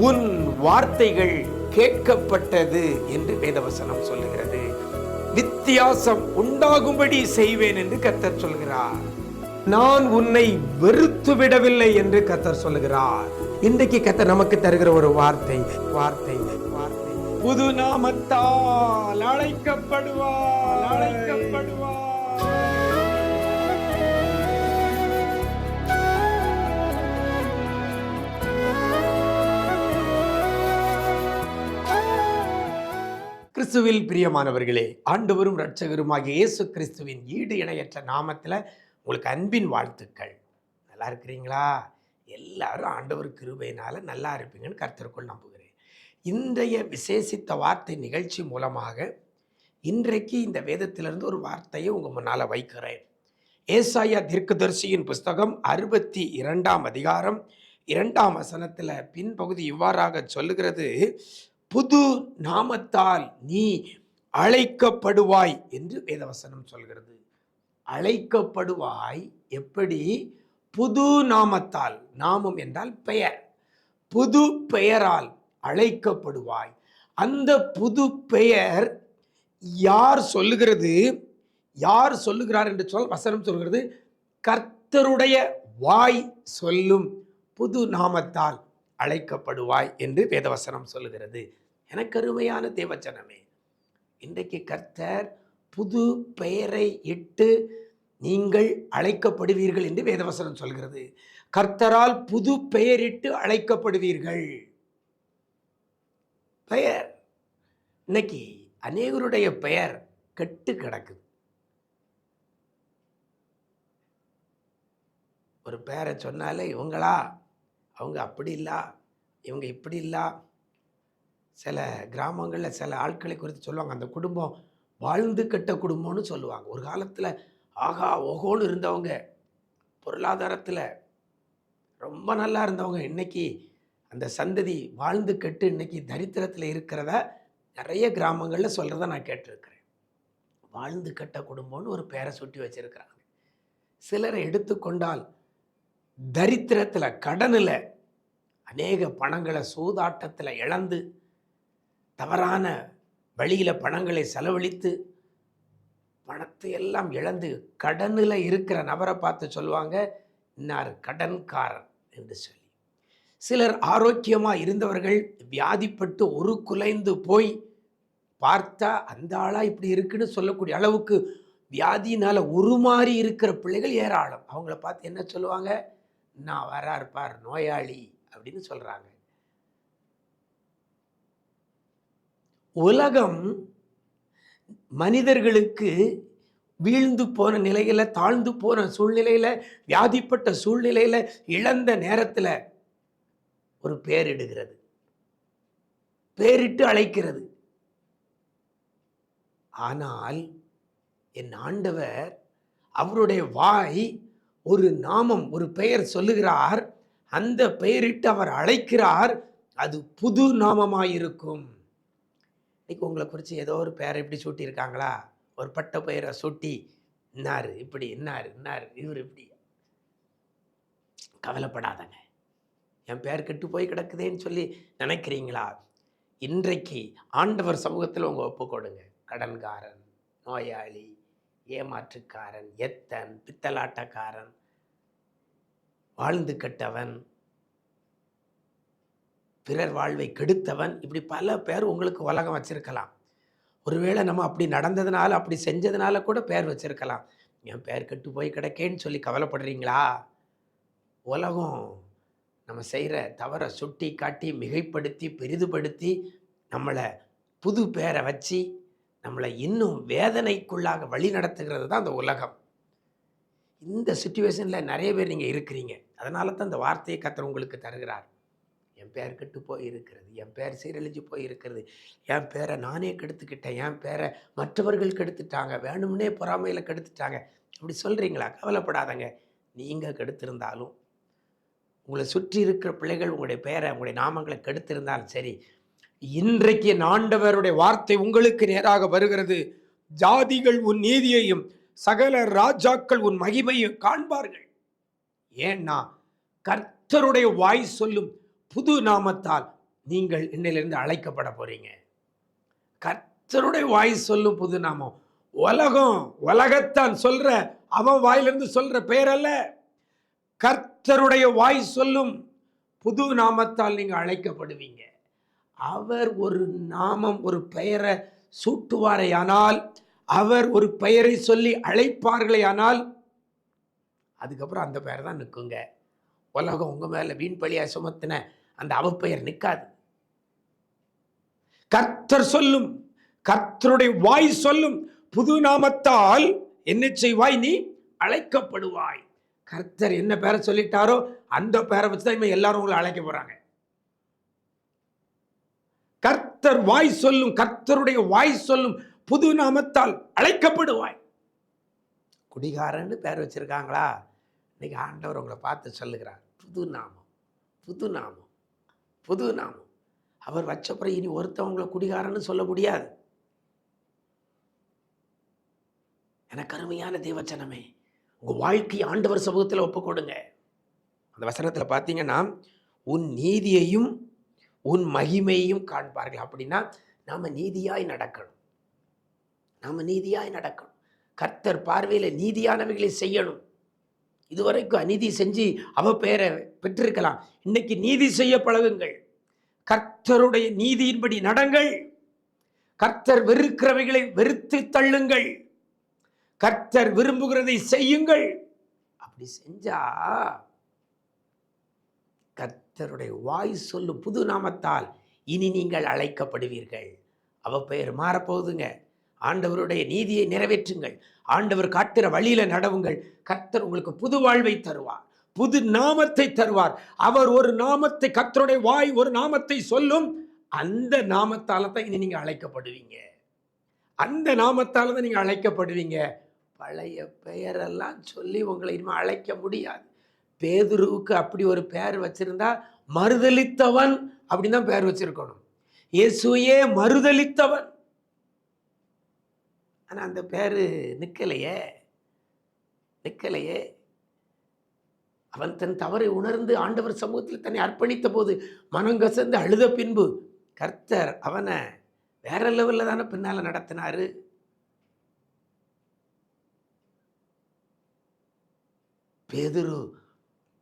உன் வார்த்தைகள் கேட்கப்பட்டது என்று வேதவசனம் சொல்லுகிறது. வித்தியாசம் உண்டாகும்படி செய்வேன் என்று கர்த்தர் சொல்கிறார். நான் உன்னை வெறுத்து விடவில்லை என்று கர்த்தர் சொல்லுகிறார். இன்றைக்கு கர்த்தர் நமக்கு தருகிற ஒரு வார்த்தை வார்த்தை வார்த்தை புது நாமத்தால் அழைக்கப்படுவார், அழைக்கப்படுவார். கிறிஸ்துவில் பிரியமானவர்களே, ஆண்டவரும் இரட்சகருமாகிய இயேசு கிறிஸ்துவின் ஈடு இணையற்ற நாமத்தில் உங்களுக்கு அன்பின் வாழ்த்துக்கள். நல்லா இருக்கிறீங்களா? எல்லாரும் ஆண்டவர் கிருபையினால நல்லா இருப்பீங்கன்னு கர்த்தருக்குள் நம்புகிறேன். இன்றைய விசேஷித்த வார்த்தை நிகழ்ச்சி மூலமாக இன்றைக்கு இந்த வேதத்திலிருந்து ஒரு வார்த்தையை உங்கள் முன்னால் வைக்கிறேன். ஏசாயா தீர்க்கதரிசியின் புஸ்தகம் 62ஆம் அதிகாரம் 2ஆம் வசனத்தில் பின்பகுதி இவ்வாறாக சொல்லுகிறது: புது நாமத்தால் நீ அழைக்கப்படுவாய் என்று வேதவசனம் சொல்கிறது. அழைக்கப்படுவாய் எப்படி? புது நாமத்தால். நாமம் என்றால் பெயர். புது பெயரால் அழைக்கப்படுவாய். அந்த புது பெயர் யார் சொல்லுகிறது? யார் சொல்லுகிறார் என்று வசனம் சொல்கிறது, கர்த்தருடைய வாய் சொல்லும் புது நாமத்தால் அழைக்கப்படுவாய் என்று வேதவசனம் சொல்லுகிறது. எனக்கு அருமையான தேவச்சனமே, இன்றைக்கு கர்த்தர் புது பெயரை இட்டு நீங்கள் அழைக்கப்படுவீர்கள் என்று வேதவசனம் சொல்கிறது. கர்த்தரால் புது பெயரிட்டு அழைக்கப்படுவீர்கள். பெயர் இன்னைக்கு அநேகருடைய பெயர் கெட்டு கிடக்குது. ஒரு பெயரை சொன்னாலே இவங்களா, அவங்க அப்படி இல்லா, இவங்க இப்படி இல்லா. சில கிராமங்களில் சில ஆட்களை குறித்து சொல்லுவாங்க, அந்த குடும்பம் வாழ்ந்து கெட்ட குடும்பம்னு சொல்லுவாங்க. ஒரு காலத்தில் ஆகா ஓகோன்னு இருந்தவங்க, பொருளாதாரத்தில் ரொம்ப நல்லா இருந்தவங்க, இன்னைக்கு அந்த சந்ததி வாழ்ந்து கெட்டு இன்னைக்கு தரித்திரத்தில் இருக்கிறத நிறைய கிராமங்களில் சொல்கிறத நான் கேட்டிருக்கிறேன். வாழ்ந்து கெட்ட குடும்பம்னு ஒரு பேரை சுட்டி வச்சிருக்கிறாங்க. சிலரை எடுத்துக்கொண்டால் தரித்திரத்தில், கடனில், அநேக பணங்களை சூதாட்டத்தில் இழந்து, தவறான வழியில் பணங்களை செலவழித்து, பணத்தை எல்லாம் இழந்து கடனில் இருக்கிற நபரை பார்த்து சொல்லுவாங்க, இன்னார் கடன்காரன் என்று சொல்லி. சிலர் ஆரோக்கியமாக இருந்தவர்கள் வியாதிப்பட்டு ஒரு குலைந்து போய் பார்த்தா அந்த ஆளாக இப்படி இருக்குன்னு சொல்லக்கூடிய அளவுக்கு வியாதினால் உருமாறி இருக்கிற பிள்ளைகள் ஏராளம். அவங்கள பார்த்து என்ன சொல்லுவாங்க? நான் வராருப்பார் நோயாளி அப்படின்னு சொல்கிறாங்க. உலகம் மனிதர்களுக்கு வீழ்ந்து போன நிலையில், தாழ்ந்து போன சூழ்நிலையில், வியாதிப்பட்ட சூழ்நிலையில், இழந்த நேரத்தில் ஒரு பேரிடுகிறது, பேரிட்டு அழைக்கிறது. ஆனால் என் ஆண்டவர் அவருடைய வாய் ஒரு நாமம், ஒரு பெயர் சொல்லுகிறார். அந்த பெயரிட்டு அவர் அழைக்கிறார். அது புது நாமமாயிருக்கும். இன்னைக்கு உங்களை குறித்து ஏதோ ஒரு பெயரை இப்படி சூட்டியிருக்காங்களா? ஒரு பட்ட பெயரை சூட்டி, இன்னார் இப்படி, இன்னார் இன்னார் இவர் இப்படி. கவலைப்படாதங்க, என் பெயர் கெட்டு போய் கிடக்குதேன்னு சொல்லி நினைக்கிறீங்களா? இன்றைக்கு ஆண்டவர் சமூகத்தில் உங்கள் ஒப்புக்கொடுங்க. கடன்காரன், நோயாளி, ஏமாற்றுக்காரன், எத்தன், பித்தலாட்டக்காரன், வாழ்ந்து கெட்டவன், பிறர் வாழ்வை கெடுத்தவன், இப்படி பல பேர் உங்களுக்கு உலகம் வச்சிருக்கலாம். ஒருவேளை நம்ம அப்படி நடந்ததுனால, அப்படி செஞ்சதுனால கூட பேர் வச்சிருக்கலாம். என் பேர் கெட்டு போய் கிடக்கேன்னு சொல்லி கவலைப்படுறீங்களா? உலகம் நம்ம செய்கிற தவறை சுட்டி காட்டி, மிகைப்படுத்தி, பெரிதுபடுத்தி, நம்மளை புது பேரை வச்சு நம்மளை இன்னும் வேதனைக்குள்ளாக வழி நடத்துகிறது தான் அந்த உலகம். இந்த சுச்சுவேஷனில் நிறைய பேர் நீங்கள் இருக்கிறீங்க. அதனால தான் இந்த வார்த்தையை கர்த்தர் உங்களுக்கு தருகிறார். என் பேர் கெட்டு போய் இருக்கிறது, என் பேர் சீரழிஞ்சு போய் இருக்கிறது, என் பேரை நானே கெடுத்துக்கிட்டேன், என் பேரை மற்றவர்கள் கெடுத்துட்டாங்க, வேணும்னே பொறாமையில் கெடுத்துட்டாங்க, அப்படி சொல்கிறீங்களா? கவலைப்படாதங்க. நீங்கள் கெடுத்திருந்தாலும், உங்களை சுற்றி இருக்கிற பிள்ளைகள் உங்களுடைய பேரை, உங்களுடைய நாமங்களை கெடுத்திருந்தாலும் சரி, இன்றைக்கு என் ஆண்டவருடைய வார்த்தை உங்களுக்கு நேராக வருகிறது. ஜாதிகள் உன் நீதியையும் சகல ராஜாக்கள் உன் மகிமையும் காண்பார்கள். ஏன்னா கர்த்தருடைய வாய் சொல்லும் புது நாமத்தால் நீங்கள் இன்னிலிருந்து அழைக்கப்பட போறீங்க. கர்த்தருடைய வாய் சொல்லும் புது நாமம். உலகத்தான் சொல்ற அவன் வாயிலிருந்து சொல்ற பெயர் அல்ல. கர்த்தருடைய வாய் சொல்லும் புது நாமத்தால் நீங்க அழைக்கப்படுவீங்க. அவர் ஒரு நாமம், ஒரு பெயரை சூட்டுவாரையானால், அவர் ஒரு பெயரை சொல்லி அழைப்பார்களே ஆனால், அதுக்கப்புறம் அந்த பெயர் தான் நிற்குங்க. உலகம் உங்க மேல வீண் பழியா சுமத்தின அந்த அவப்பெயர் நிற்காது. கர்த்தர் சொல்லும், கர்த்தருடைய வாய் சொல்லும் புது நாமத்தால் என்ன செய்வாய்? நீ அழைக்கப்படுவாய். கர்த்தர் என்ன பேரை சொல்லிட்டாரோ அந்த பேரை வச்சுதான் எல்லாரும் உங்களை அழைக்க போறாங்க. கர்த்தர் வாய் சொல்லும், கர்த்தருடைய வாய் சொல்லும் புது நாமத்தால் அழைக்கப்படுவாய். குடிகாரன்னு பேர் வச்சிருக்காங்களா? இன்னைக்கு ஆண்டவர் உங்களை பார்த்து சொல்லுகிறார், புது நாமம், புது நாமம், புது நாமம். அவர் வச்சப்புறம் இனி ஒருத்தவங்களை குடிகாரன்னு சொல்ல முடியாது. எனக்கு அருமையான தேவச்சனமே, உங்க வாழ்க்கையை ஆண்டவர் சமூகத்தில் ஒப்பு கொடுங்க. அந்த வசனத்தில் பார்த்தீங்கன்னா, உன் நீதியையும் உன் மகிமையும் காண்பார்கள். அப்படின்னா நாம நீதியாய் நடக்கணும், நாம நீதியாய் நடக்கணும். கர்த்தர் பார்வையில் நீதியானவைகளை செய்யணும். இதுவரைக்கும் அநீதி செஞ்சு அவ பெயரை பெற்றிருக்கலாம். இன்னைக்கு நீதி செய்ய பழகுங்கள். கர்த்தருடைய நீதியின்படி நடங்கள். கர்த்தர் வெறுக்கிறவைகளை வெறுத்து தள்ளுங்கள். கர்த்தர் விரும்புகிறதை செய்யுங்கள். அப்படி செஞ்சா கர்த்தருடைய வாய் சொல்லும் புது நாமத்தால் இனி நீங்கள் அழைக்கப்படுவீர்கள். அவ பெயர் மாறப்போகுதுங்க. ஆண்டவருடைய நீதியை நிறைவேற்றுங்கள். ஆண்டவர் காட்டுற வழியில நடவுங்கள். கர்த்தர் உங்களுக்கு புது வாழ்வை தருவார், புது நாமத்தை தருவார். அவர் ஒரு நாமத்தை, கர்த்தருடைய வாய் ஒரு நாமத்தை சொல்லும். அந்த நாமத்தால தான் இனி நீங்க அழைக்கப்படுவீங்க. அந்த நாமத்தால தான் நீங்க அழைக்கப்படுவீங்க. பழைய பெயரெல்லாம் சொல்லி உங்களை இனிமே அழைக்க முடியாது. பேதுருவுக்கு அப்படி ஒரு பெயர் வச்சிருந்தா மறுதலித்தவன் அப்படின்னு தான் பெயர் வச்சிருக்கணும். இயேசுவையே மறுதலித்தவன். ஆனா அந்த பேரு நிக்கலையே. அவன் தன் தவறை உணர்ந்து ஆண்டவர் சமூகத்தில் தன்னை அர்ப்பணித்த போது மனங்கசந்து அழுத பின்பு கர்த்தர் அவனை வேற லெவல்ல தானே பின்னால நடத்தினாரு. பேதுரு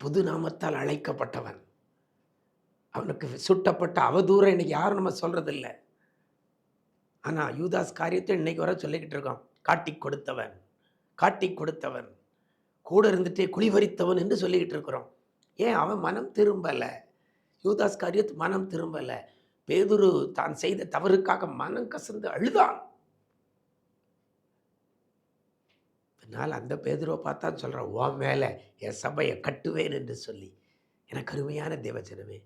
புது நாமத்தால் அழைக்கப்பட்டவன். அவனுக்கு சுட்டப்பட்ட அவதூறை இன்னைக்கு யாரும் நம்ம சொல்றதில்ல. ஆனா யூதாஸ் காரியத்தை இன்னைக்கு வர சொல்லிக்கிட்டு இருக்கோம். காட்டி கொடுத்தவன், கூட இருந்துட்டே குழிவரித்தவன் என்று சொல்லிக்கிட்டு இருக்கிறோம். ஏன்? அவன் மனம் திரும்பல. யூதாஸ் காரியத்து மனம் திரும்பல. பேதுரு தான் செய்த தவறுக்காக மனம் கசந்து அழுதான். பின்னால் அந்த பேதுருவை பார்த்தா சொல்கிறான், உன் மேலே என் சபையை கட்டுவேன் என்று சொல்லி. எனக்கு அருமையான தேவஜனமே,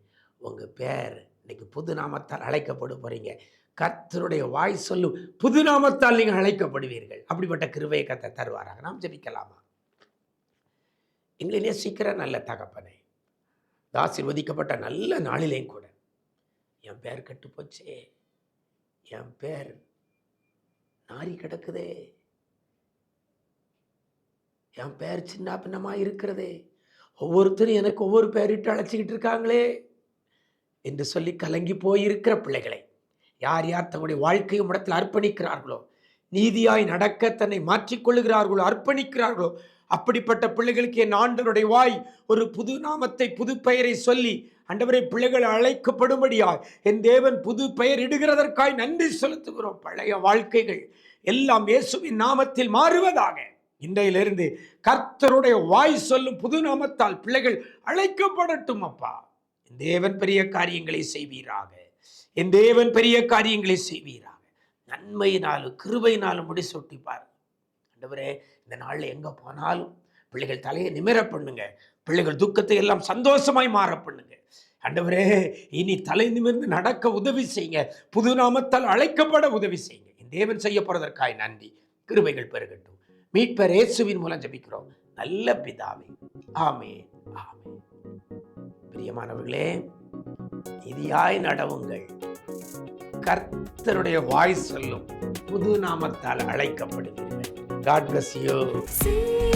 உங்கள் பேர் இன்னைக்கு புது நாமத்தால் அழைக்கப்பட போகிறீங்க. கர்த்தருடைய வாய் சொல்லும் புது நாமத்தால் நீங்கள் அழைக்கப்படுவீர்கள். அப்படிப்பட்ட கிருபையை கர்த்தர் தருவாராக. நாம் ஜெபிக்கலாமா? எங்களை நேசிக்கிற நல்ல தகப்பனே, ஆசீர்வதிக்கப்பட்ட நல்ல நாளிலேயும் கூட என் பேர் கெட்டு போச்சே, என் பேர் நாரி கிடக்குதே, என் பேர் சின்ன பின்னமாக இருக்கிறதே, ஒவ்வொருத்தரும் எனக்கு ஒவ்வொரு பேரிட்டு அழைச்சிக்கிட்டு இருக்காங்களே என்று சொல்லி கலங்கி போயிருக்கிற பிள்ளைகளை யார் யார் தங்களுடைய வாழ்க்கையும் இடத்தில் அர்ப்பணிக்கிறார்களோ, நீதியாய் நடக்க தன்னை மாற்றிக்கொள்ளுகிறார்களோ, அர்ப்பணிக்கிறார்களோ, அப்படிப்பட்ட பிள்ளைகளுக்கு என் ஆண்டவருடைய வாய் ஒரு புது நாமத்தை, புது பெயரை சொல்லி ஆண்டவரை பிள்ளைகள் அழைக்கப்படும்படியாய் என் தேவன் புது பெயர் இடுகிறதற்காய் நன்றி செலுத்துகிறோம். பழைய வாழ்க்கைகள் எல்லாம் இயேசுவின் நாமத்தில் மாறுவதாக. இன்றையிலிருந்து கர்த்தருடைய வாய் சொல்லும் புது நாமத்தால் பிள்ளைகள் அழைக்கப்படட்டும். அப்பா, என் தேவன் பெரிய காரியங்களை செய்வீராக. என் தேவன் பெரிய காரியங்களை செய்வீராக. நன்மையினாலும் கிருபையினாலும் முடிசூட்டிப்பார். ஆண்டவரே, இந்த நாளில் எங்கே போனாலும் பிள்ளைகள் தலையை நிமிர பண்ணுங்க. பிள்ளைகள் துக்கத்தை எல்லாம் சந்தோஷமாய் மாற பண்ணுங்க. ஆண்டவரே, இனி தலை நிமிர்ந்து நடக்க உதவி செய்யுங்க. புது நாமத்தால் அழைக்கப்பட உதவி செய்யுங்க. என் தேவன் செய்ய போறதற்காய் நன்றி. கிருபைகள் பெருகட்டும். மீட்பர் இயேசுவின் மூலம் ஜெபிக்கிறோம் நல்ல பிதாவே, ஆமென், ஆமென். பிரியமானவர்களே, நீதியாய் நடவுங்கள். கர்த்தருடைய வாய் சொல்லும் புது நாமத்தால் அழைக்கப்படுவீர்கள். God bless you.